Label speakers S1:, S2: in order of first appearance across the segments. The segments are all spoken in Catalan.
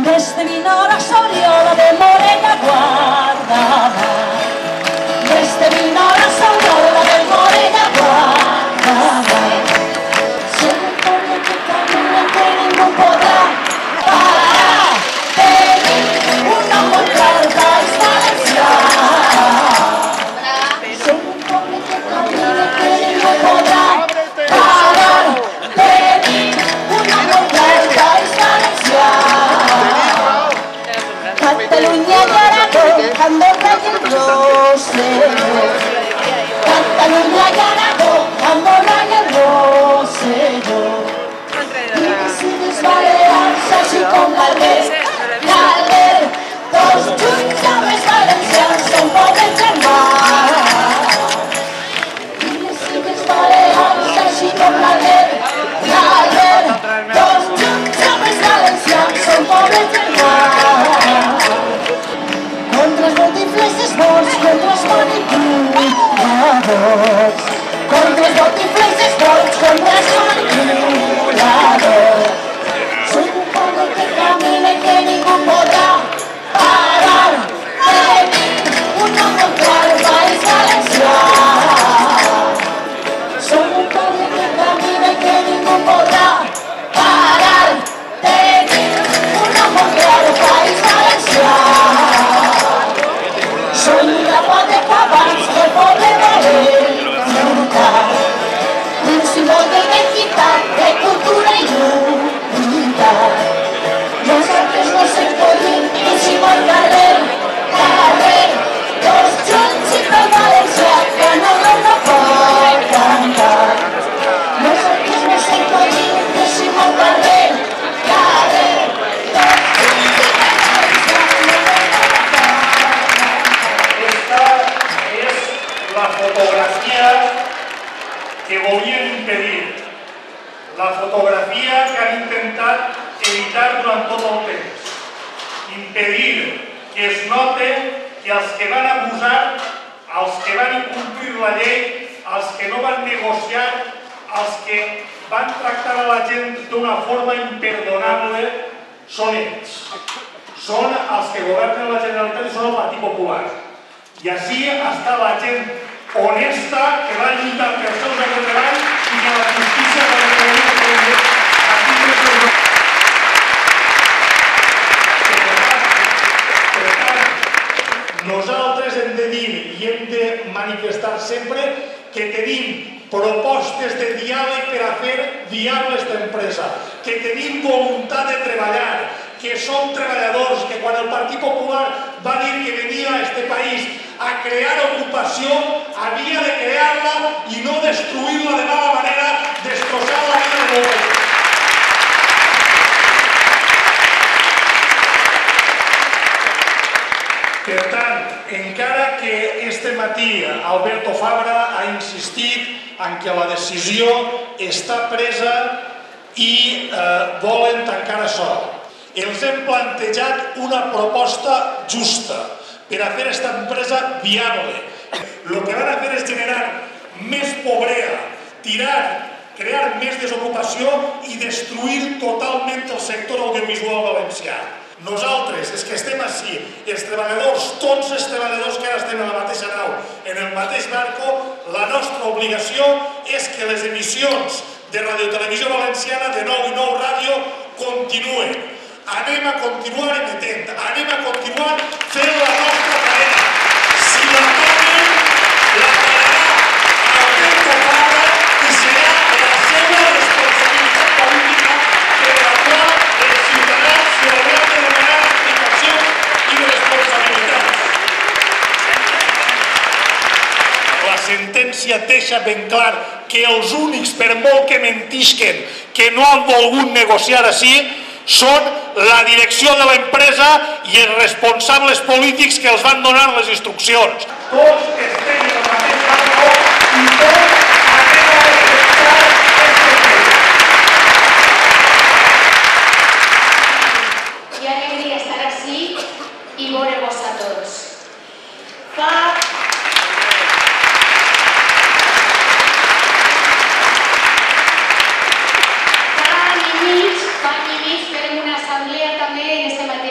S1: Desde Vinora Soriola de Morella guardada, desde Vinora Soriola de Morella guardada, se pone que camina que ningún podrá parar, venir una montaña valenciana. Se pone que camina que ningún podrá parar, venir una montaña valenciana. Catalunya i Aragó, Andorra i el Rosselló. Catalunya i Aragó, Andorra i el Rosselló. I les Illes Balears, així com l'Alber, tots junts amb els valencians som poble germà. I les Illes Balears, així com l'Alber, tots junts amb els valencians som poble germà. Contra els botiflers esborts, contra els manipuladors. Contra els botiflers esborts, contra els manipuladors. Som un poble que camina i que ningú podrà parar. Tenim un nom molt clar, el País Valencià. Som un poble que camina i que ningú podrà parar. Tenim un nom molt clar, el País Valencià. Som la part de cabals del poble valencià, un símbol d'identitat, de cultura i unitat. Nosaltres no s'encollim, eixim al carrer, tots junts i pel valencià, que no l'hem pot cantar. Nosaltres no s'encollim, eixim al carrer, tots junts i pel valencià, que no l'hem pot cantar.
S2: La fotografia que volien impedir, la fotografia que han intentat evitar durant tot el temps, impedir que es note que els que van abusar, els que van incomplir la llei, els que no van negociar, els que van tractar a la gent d'una forma imperdonable, són ells. Són els que governen la Generalitat i són el Partit Popular. I així està la gent honesta que va lluitar pels seus drets de treball i que la justícia va reconèixer que per tant, nosaltres hem de dir i hem de manifestar sempre que tenim propostes de diàleg per a fer viable aquesta empresa, que tenim voluntat de treballar, que som treballadors, que quan el Partit Popular va dir que venia a aquest país a crear ocupació, havia de crear-la i no destruir-la de mala manera, destrossar la vida de l'home. Per tant, encara que este matí Alberto Fabra ha insistit en que la decisió està presa i volen tancar això, els hem plantejat una proposta justa per a fer aquesta empresa viable. El que van a fer és generar més pobresa, crear més desocupació i destruir totalment el sector audiovisual valencià. Nosaltres, els que estem així, els treballadors, tots els treballadors que ara estem en la mateixa nau, en el mateix barco, la nostra obligació és que les emissions de Radiotelevisió Valenciana, de Nou i Nou Ràdio, continuen. Anem a continuar emetent, anem a continuar fent la nostra feina. Si la toquen, la farà Alberto Fabra i serà la seva responsabilitat política per la qual els ciutadans li hauran de demanar explicacions i responsabilitats. La sentència deixa ben clar que els únics, per molt que mentisquen, que no han volgut negociar així, són la direcció de l'empresa i els responsables polítics que els van donar les instruccions. Tots estem en el mateix barco i tots anem a defensar este país.
S3: Qué alegría estar así y veure-vos a tots. Fa any i mig fem una assemblea també en este mateix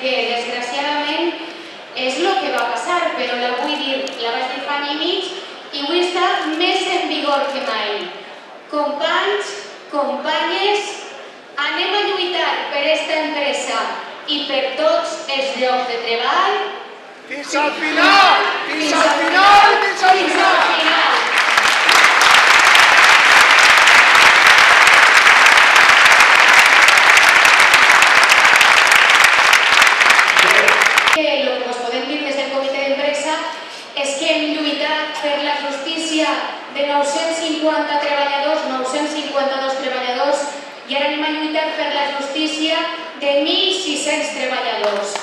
S3: que desgraciadament és el que va passar, però la vull dir, la vaig dir fa any i mig i vull estar més en vigor que mai. Companys, companyes, anem a lluitar per esta empresa i per tots els llocs de treball.
S4: Fins al final! Fins al final! Fins al final!
S3: El que us podem dir des del comitè d'empresa és que hem lluitat per la justícia de 950 treballadors, 952 treballadors, i ara anem a lluitar per la justícia de 1.600 treballadors.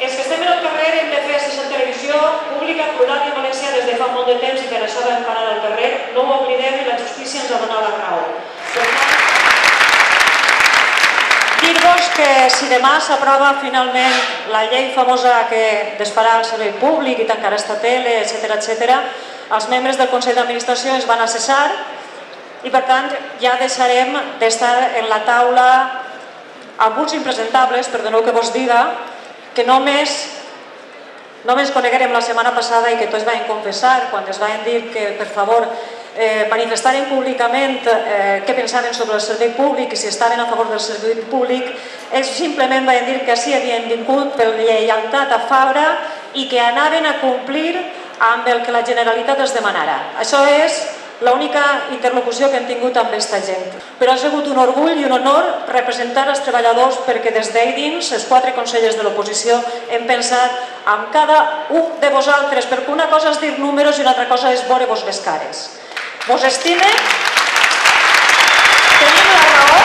S5: Els que estem en el carrer hem de fer sessió televisió pública, plural i en valencià des de fa molt de temps i per això vam parar al carrer. No ho oblidem i la justícia ens ha donat la raó. Per tant, dir-vos que si demà s'aprova finalment la llei famosa que desfarà el servei públic i tancarà esta tele, etc., els membres del Consell d'Administració es van a cessar i per tant ja deixarem d'estar en la taula alguns impresentables, perdoneu que vos diga, que només coneguérem la setmana passada i que tots vam confessar quan es van dir que, per favor, manifestaren públicament què pensaven sobre el servei públic i si estaven a favor del servei públic, ells simplement van dir que sí havien vingut per lleialtat a Fabra i que anaven a complir amb el que la Generalitat els demanara. Això és l'única interlocució que hem tingut amb aquesta gent. Però ha sigut un orgull i un honor representar els treballadors perquè des d'ahir dins, els 4 consellers de l'oposició, hem pensat en cada un de vosaltres, perquè una cosa és dir números i una altra cosa és veure-vos les cares. Vos estime, tenim la raó,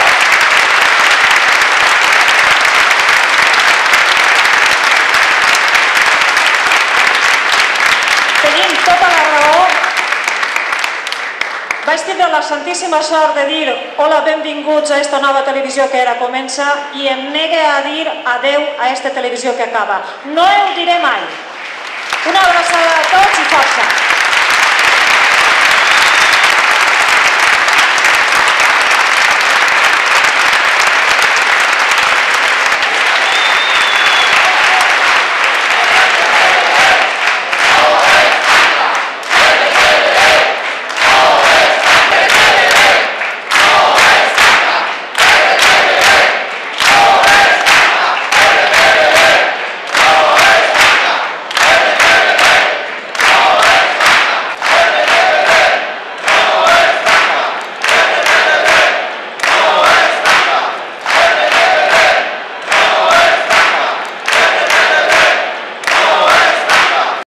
S5: tenim tota la raó. Vaig tindre la santíssima sort de dir hola, benvinguts a esta nova televisió que ara comença i em negue a dir adeu a esta televisió que acaba. No ho diré mai. Una abraçada a tots i força.